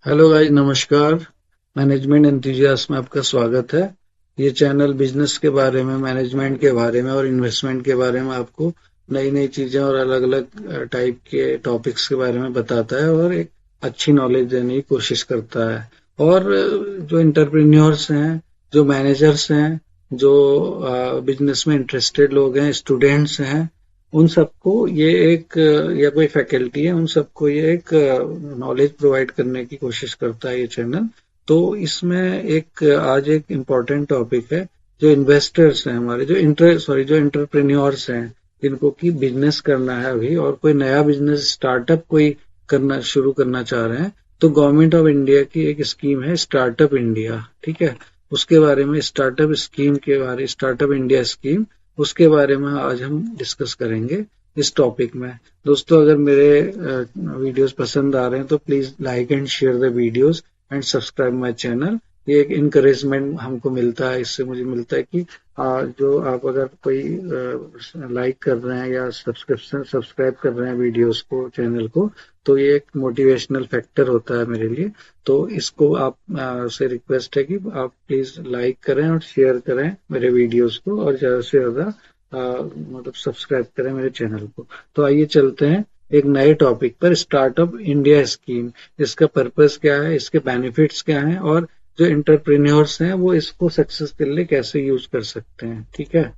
Hello guys, नमस्कार। Management enthusiast में आपका स्वागत है। ये चैनल बिजनेस के बारे में, मैनेजमेंट के बारे में और इन्वेस्टमेंट के बारे में आपको नई नई चीजें और अलग अलग टाइप के टॉपिक्स के बारे में बताता है और एक अच्छी नॉलेज देने की कोशिश करता है। और जो एंटरप्रेन्योर्स हैं, जो मैनेजर्स हैं, जो बिजनेस में इंटरेस्टेड लोग हैं, स्टूडेंट्स हैं, उन सबको ये एक या कोई फैकल्टी है, उन सबको ये एक नॉलेज प्रोवाइड करने की कोशिश करता है ये चैनल। तो इसमें आज एक इम्पोर्टेंट टॉपिक है। जो इन्वेस्टर्स हैं हमारे, जो एंटरप्रेन्योर्स हैं, जिनको की बिजनेस करना है अभी और कोई नया बिजनेस स्टार्टअप कोई करना शुरू करना चाह रहे हैं, तो गवर्नमेंट ऑफ इंडिया की एक स्कीम है स्टार्टअप इंडिया। ठीक है, उसके बारे में, स्टार्टअप इंडिया स्कीम, उसके बारे में आज हम डिस्कस करेंगे इस टॉपिक में। दोस्तों, अगर मेरे वीडियोस पसंद आ रहे हैं तो please like and share the videos and subscribe my channel. ये एक इनकरेजमेंट हमको मिलता है, इससे मुझे मिलता है कि जो आप अगर कोई लाइक कर रहे हैं या सब्सक्राइब कर रहे हैं वीडियोस को, चैनल को, तो ये एक मोटिवेशनल फैक्टर होता है मेरे लिए। तो इसको आप से रिक्वेस्ट है कि आप प्लीज लाइक करें और शेयर करें मेरे वीडियोस को, और ज्यादा से ज्यादा मतलब सब्सक्राइब करें मेरे चैनल को। तो आइए चलते हैं एक नए टॉपिक पर, स्टार्टअप इंडिया स्कीम। इसका पर्पस क्या है, इसके बेनिफिट्स क्या हैं, और जो एंटरप्रेन्योर्स हैं वो इसको सक्सेस के लिए कैसे यूज कर सकते हैं। ठीक है,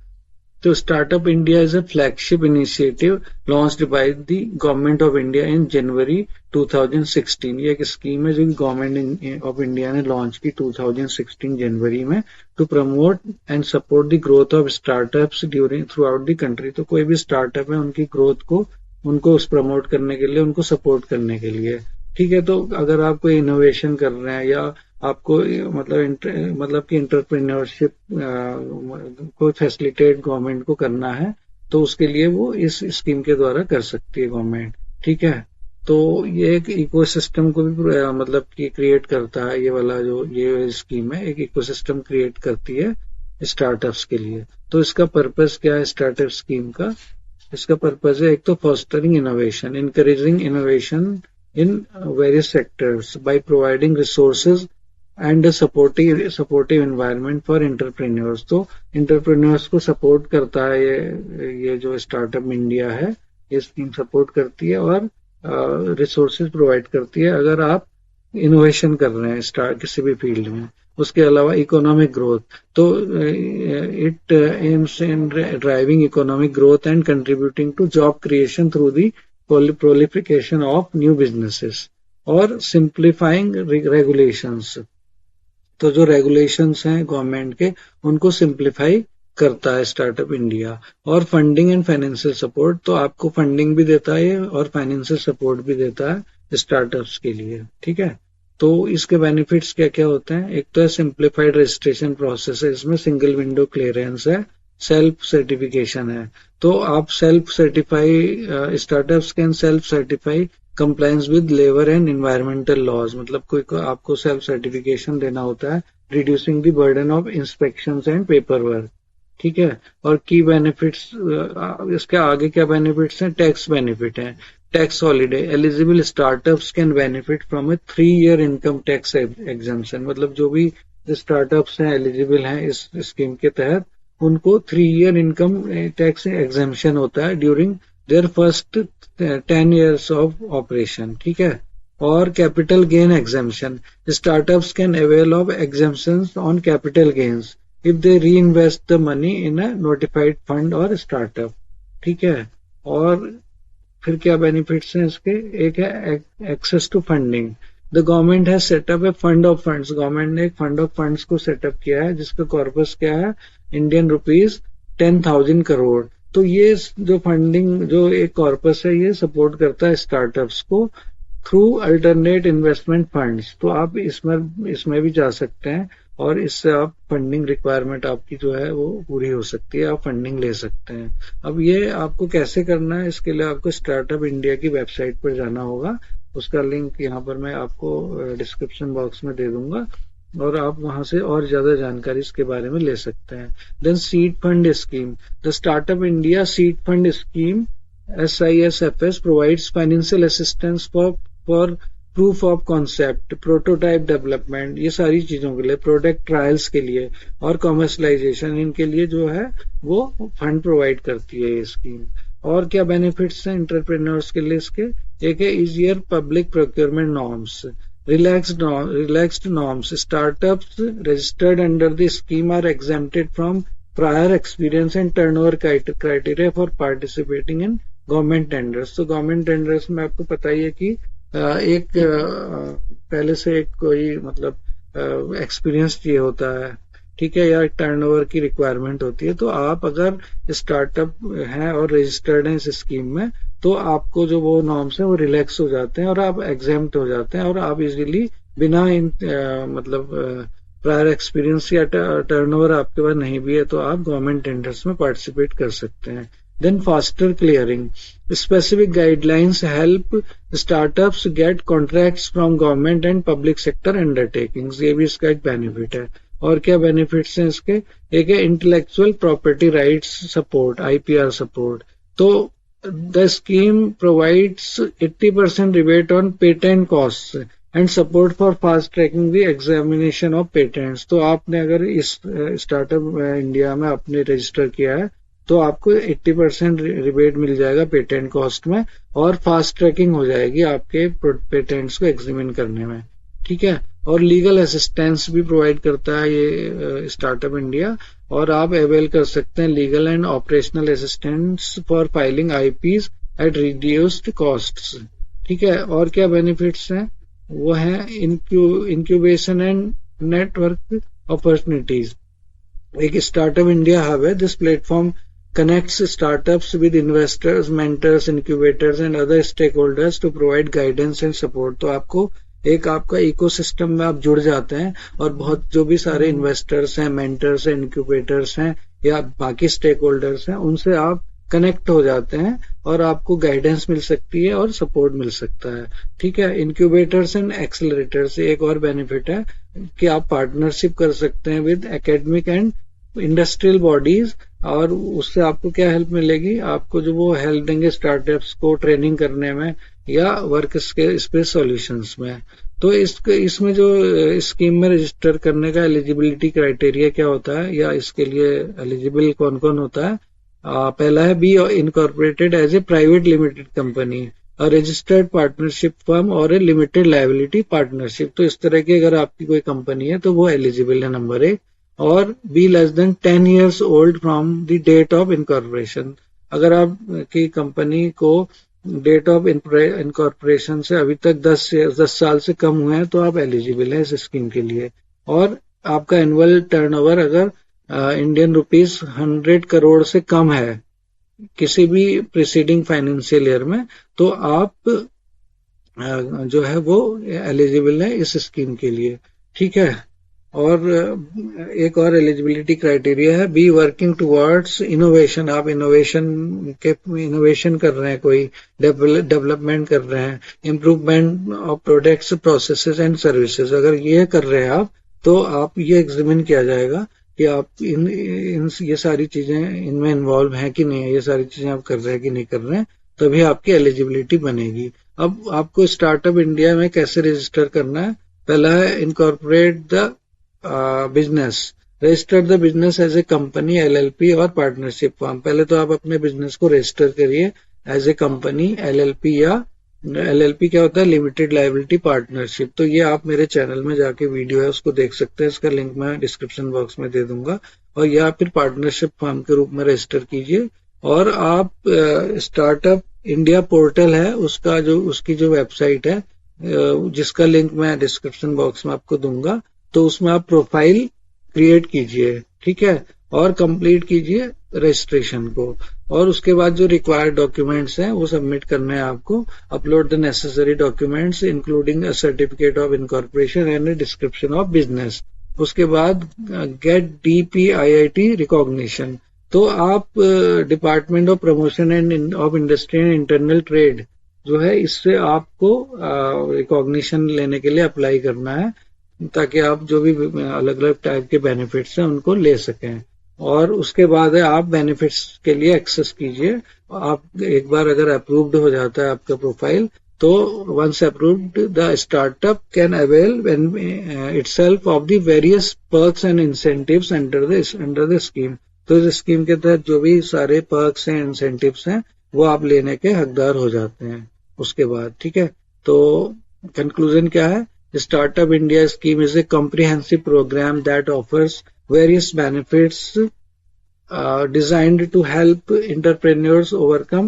तो startup India is a flagship initiative launched by the government of India in January 2016। ये एक स्कीम है जो गवर्नमेंट ऑफ इंडिया ने लॉन्च की 2016 जनवरी में, to promote and support the growth of startups during throughout the country. तो कोई भी स्टार्टअप है, उनकी ग्रोथ को, उनको प्रमोट करने के लिए, उनको सपोर्ट करने के लिए। ठीक है, तो अगर आप कोई इनोवेशन कर रहे हैं या आपको मतलब कि एंटरप्रेन्योरशिप को फैसिलिटेट गवर्नमेंट को करना है, तो उसके लिए वो इस स्कीम के द्वारा कर सकती है गवर्नमेंट। ठीक है, तो ये एक इकोसिस्टम को भी मतलब कि क्रिएट करता है। ये वाला जो ये स्कीम है, एक इकोसिस्टम क्रिएट करती है स्टार्टअप्स के लिए। तो इसका पर्पस क्या है स्टार्टअप स्कीम का? इसका पर्पस है, एक तो fostering innovation, encouraging innovation in various sectors by providing resources and supportive environment for entrepreneurs. तो एंटरप्रेन्योर्स को सपोर्ट करता है ये जो स्टार्टअप इंडिया है, ये स्कीम सपोर्ट करती है और रिसोर्सेज प्रोवाइड करती है अगर आप इनोवेशन कर रहे हैं किसी भी फील्ड में। उसके अलावा इकोनॉमिक ग्रोथ, तो it aims in driving economic growth and contributing to job creation through the proliferation of new businesses और सिंप्लीफाइंग रेगुलेशंस। तो जो रेगुलेशंस हैं गवर्नमेंट के, उनको सिंप्लीफाई करता है स्टार्टअप इंडिया। और फंडिंग एंड फाइनेंशियल सपोर्ट, तो आपको फंडिंग भी देता है और फाइनेंशियल सपोर्ट भी देता है स्टार्टअप्स के लिए। ठीक है, तो इसके बेनिफिट्स क्या क्या होते हैं? एक तो है सिंप्लीफाइड रजिस्ट्रेशन प्रोसेस है, इसमें सिंगल विंडो क्लियरेंस है, सेल्फ सर्टिफिकेशन है। तो आप self certify, startups can self certify compliance with labour and environmental laws. मतलब कोई को आपको सेल्फ सर्टिफिकेशन देना होता है, reducing the burden of inspections and paper work. ठीक है, और की बेनिफिट्स, इसके आगे क्या बेनिफिट्स हैं? टैक्स बेनिफिट है, tax holiday, eligible startups can benefit from A 3 year income tax exemption. मतलब जो भी स्टार्टअप्स हैं एलिजिबल हैं इस स्कीम के तहत, उनको 3 ईयर इनकम टैक्स एग्जम्पशन होता है during their first 10 years of operation. ठीक है, और capital gain exemption, startups can avail of exemptions on capital gains if they reinvest the money in a notified fund और startup. ठीक है, और फिर क्या बेनिफिट्स हैं इसके? एक है access to funding, the government has set up a fund of funds. Government ने एक फंड ऑफ फंड्स को सेटअप किया है जिसका कॉर्पस क्या है? Indian rupees 10,000 crore. तो ये जो फंडिंग, जो एक कॉर्पस है, ये सपोर्ट करता है स्टार्टअप्स को थ्रू अल्टरनेट इन्वेस्टमेंट फंड्स। तो आप इसमें भी जा सकते हैं और इससे आप फंडिंग रिक्वायरमेंट आपकी जो है वो पूरी हो सकती है, आप फंडिंग ले सकते हैं। अब ये आपको कैसे करना है? इसके लिए आपको स्टार्टअप इंडिया की वेबसाइट पर जाना होगा। उसका लिंक यहाँ पर मैं आपको डिस्क्रिप्शन बॉक्स में दे दूंगा और आप वहां से और ज्यादा जानकारी इसके बारे में ले सकते हैं। Then seed fund scheme, the startup India seed fund scheme SISFS provides financial assistance for proof of concept, prototype development, ये सारी चीजों के लिए, प्रोडक्ट ट्रायल्स के लिए और कॉमर्शलाइजेशन, इनके लिए जो है वो फंड प्रोवाइड करती है ये स्कीम। और क्या बेनिफिट्स हैं एंटरप्रेन्योर्स के लिए इसके? एक है easier public procurement norms, relaxed norms. Startups registered under the scheme are exempted from prior experience and turnover criteria for participating in government tenders. तो government tenders में आपको पता ही है कि एक पहले से एक कोई मतलब एक्सपीरियंस चाहिए होता है, ठीक है, या टर्नओवर की रिक्वायरमेंट होती है। तो आप अगर स्टार्टअप हैं और रजिस्टर्ड हैं इस स्कीम में, तो आपको जो वो नॉर्म्स है वो रिलैक्स हो जाते हैं और आप एग्जेम्प्ट हो जाते हैं और आप इजीली बिना मतलब प्रायर एक्सपीरियंस या टर्नओवर आपके पास नहीं भी है तो आप गवर्नमेंट टेंडर्स में पार्टिसिपेट कर सकते हैं। Then faster clearing, specific guidelines help startups get contracts from government and public sector undertakings, ये भी इसका एक बेनिफिट है। और क्या बेनिफिट्स हैं इसके? एक है intellectual property rights support, IPR support. तो the scheme provides 80% rebate on patent cost and support for fast tracking the examination of patents. तो आपने अगर इस स्टार्टअप इंडिया में आपने रजिस्टर किया है तो आपको 80% रिबेट मिल जाएगा पेटेंट कॉस्ट में और फास्ट ट्रैकिंग हो जाएगी आपके पेटेंट्स को एग्जामिन करने में, ठीक है। और लीगल असिस्टेंस भी प्रोवाइड करता है ये स्टार्टअप इंडिया, और आप अवेल कर सकते हैं legal and operational assistance for filing IPs at reduced costs, ठीक है। और क्या बेनिफिट्स हैं? वो है इंक्यूबेशन एंड नेटवर्क अपॉर्चुनिटीज। एक स्टार्टअप इंडिया हब है, this platform connects startups with investors, mentors, incubators and other stakeholders to provide guidance and support। तो आपको एक आपका इकोसिस्टम में आप जुड़ जाते हैं और बहुत जो भी सारे इन्वेस्टर्स हैं, मेंटर्स हैं, इंक्यूबेटर्स हैं या बाकी स्टेक होल्डर्स हैं, उनसे आप कनेक्ट हो जाते हैं और आपको गाइडेंस मिल सकती है और सपोर्ट मिल सकता है, ठीक है। इंक्यूबेटर्स एंड एक्सेलरेटर्स, एक और बेनिफिट है कि आप पार्टनरशिप कर सकते हैं with academic and industrial bodies, और उससे आपको क्या हेल्प मिलेगी? आपको जो वो हेल्प देंगे स्टार्टअप्स को ट्रेनिंग करने में या वर्क स्पेस सॉल्यूशंस में। तो इसमें जो स्कीम में रजिस्टर करने का एलिजिबिलिटी क्राइटेरिया क्या होता है या इसके लिए एलिजिबल कौन कौन होता है? पहला है be incorporated as a private limited company, registered partnership firm और ए लिमिटेड लायबिलिटी पार्टनरशिप। तो इस तरह की अगर आपकी कोई कंपनी है तो वो एलिजिबल है, नंबर 1। और be less than 10 years old from the date of incorporation. अगर आपकी कंपनी को डेट ऑफ इनकॉर्पोरेशन से अभी तक 10 साल से कम हुए हैं तो आप एलिजिबल हैं इस स्कीम के लिए। और आपका एनुअल टर्नओवर अगर इंडियन रुपीस 100 करोड़ से कम है किसी भी प्रीसीडिंग फाइनेंशियल ईयर में, तो आप जो है वो एलिजिबल है इस स्कीम के लिए, ठीक है। और एक और एलिजिबिलिटी क्राइटेरिया है बी वर्किंग टुवर्ड्स इनोवेशन। आप इनोवेशन कर रहे हैं, कोई डेवलपमेंट कर रहे हैं, improvement of products, processes and services, अगर ये कर रहे हैं आप तो आप ये एग्जामिन किया जाएगा कि आप इन ये सारी चीजें इनमें इन्वॉल्व हैं कि नहीं है, ये सारी चीजें आप कर रहे हैं कि नहीं कर रहे हैं, तभी आपकी एलिजिबिलिटी बनेगी। अब आपको स्टार्टअप इंडिया में कैसे रजिस्टर करना है? पहला है incorporate the business, register the business as a company, LLP और पार्टनरशिप फॉर्म। पहले तो आप अपने बिजनेस को रजिस्टर करिए एज ए कंपनी, एलएलपी, या एलएलपी क्या होता है? Limited liability partnership. तो ये आप मेरे चैनल में जाके वीडियो है उसको देख सकते हैं, इसका लिंक मैं डिस्क्रिप्शन बॉक्स में दे दूंगा। और या फिर पार्टनरशिप फॉर्म के रूप में रजिस्टर कीजिए। और आप स्टार्टअप इंडिया पोर्टल है उसकी जो वेबसाइट है जिसका लिंक मैं डिस्क्रिप्शन बॉक्स में आपको दूंगा, तो उसमें आप प्रोफाइल क्रिएट कीजिए, ठीक है, और कंप्लीट कीजिए रजिस्ट्रेशन को। और उसके बाद जो रिक्वायर्ड डॉक्यूमेंट्स हैं वो सबमिट करने हैं आपको। Upload the necessary documents including a certificate of incorporation and a description of business. उसके बाद गेट DPIIT रिकॉग्निशन। तो आप department of promotion end of industry and internal trade जो है, इससे आपको रिकॉग्निशन लेने के लिए अप्लाई करना है ताकि आप जो भी अलग अलग टाइप के बेनिफिट्स हैं उनको ले सकें। और उसके बाद है आप बेनिफिट्स के लिए एक्सेस कीजिए। आप एक बार अगर अप्रूव्ड हो जाता है आपका प्रोफाइल तो once approved, the startup can avail itself of the various perks and incentives under the scheme. तो इस स्कीम के तहत जो भी सारे पर्क्स हैं, इंसेंटिव्स हैं, वो आप लेने के हकदार हो जाते हैं उसके बाद, ठीक है। तो कंक्लूजन क्या है? Startup India scheme is a comprehensive program that offers various benefits designed to help entrepreneurs overcome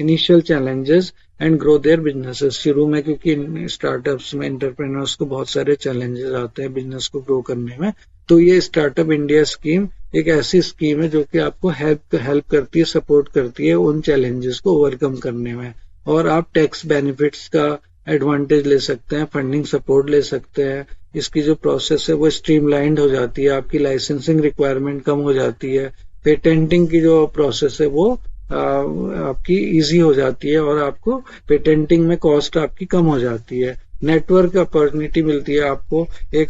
initial challenges and grow their businesses. शुरू में क्योंकि स्टार्टअप्स में एंटरप्रेन्योर्स को बहुत सारे चैलेंजेस आते हैं बिजनेस को ग्रो करने में, तो ये स्टार्टअप इंडिया स्कीम एक ऐसी स्कीम है जो कि आपको हेल्प करती है, सपोर्ट करती है उन चैलेंजेस को ओवरकम करने में। और आप टैक्स बेनिफिट्स का एडवांटेज ले सकते हैं, फंडिंग सपोर्ट ले सकते हैं, इसकी जो प्रोसेस है वो स्ट्रीमलाइंड हो जाती है, आपकी लाइसेंसिंग रिक्वायरमेंट कम हो जाती है, पेटेंटिंग की जो प्रोसेस है वो आपकी इजी हो जाती है और आपको पेटेंटिंग में कॉस्ट आपकी कम हो जाती है। नेटवर्क अपॉर्चुनिटी मिलती है आपको,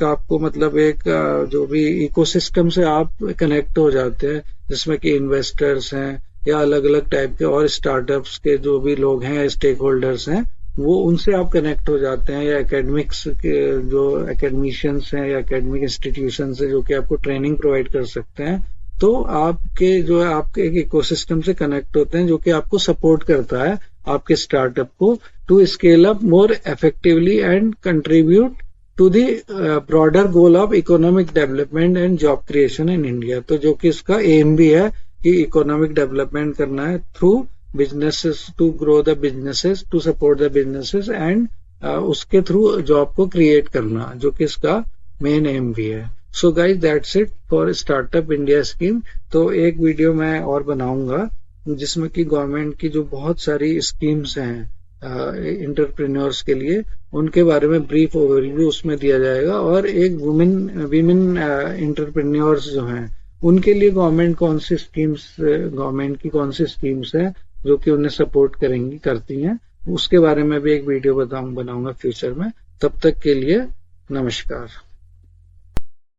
आपको मतलब जो भी इकोसिस्टम से आप कनेक्ट हो जाते हैं, जिसमें कि इन्वेस्टर्स हैं या अलग अलग टाइप के और स्टार्टअप्स के जो भी लोग हैं, स्टेक होल्डर्स हैं, वो उनसे आप कनेक्ट हो जाते हैं, या एकेडमिक्स के जो एकेडमिशियंस हैं या एकेडमिक इंस्टीट्यूशन है जो कि आपको ट्रेनिंग प्रोवाइड कर सकते हैं। तो आपके एक इकोसिस्टम से कनेक्ट होते हैं जो कि आपको सपोर्ट करता है आपके स्टार्टअप को to scale up more effectively and contribute to the broader goal of economic development and job creation in India. तो जो कि इसका एम भी है कि इकोनॉमिक डेवलपमेंट करना है through businesses, to grow the businesses, to support the businesses and उसके थ्रू जॉब को क्रिएट करना, जो कि इसका मेन एम भी है। So guys that's it for startup India scheme. तो एक वीडियो मैं और बनाऊंगा जिसमें कि गवर्नमेंट की जो बहुत सारी स्कीम्स हैं एंटरप्रेन्योर्स के लिए, उनके बारे में ब्रीफ ओवरव्यू उसमें दिया जाएगा, और एक विमेन एंटरप्रेन्योर्स जो हैं उनके लिए गवर्नमेंट की कौन सी स्कीम्स हैं जो कि उन्हें सपोर्ट करती हैं, उसके बारे में भी एक वीडियो बनाऊंगा फ्यूचर में। तब तक के लिए नमस्कार।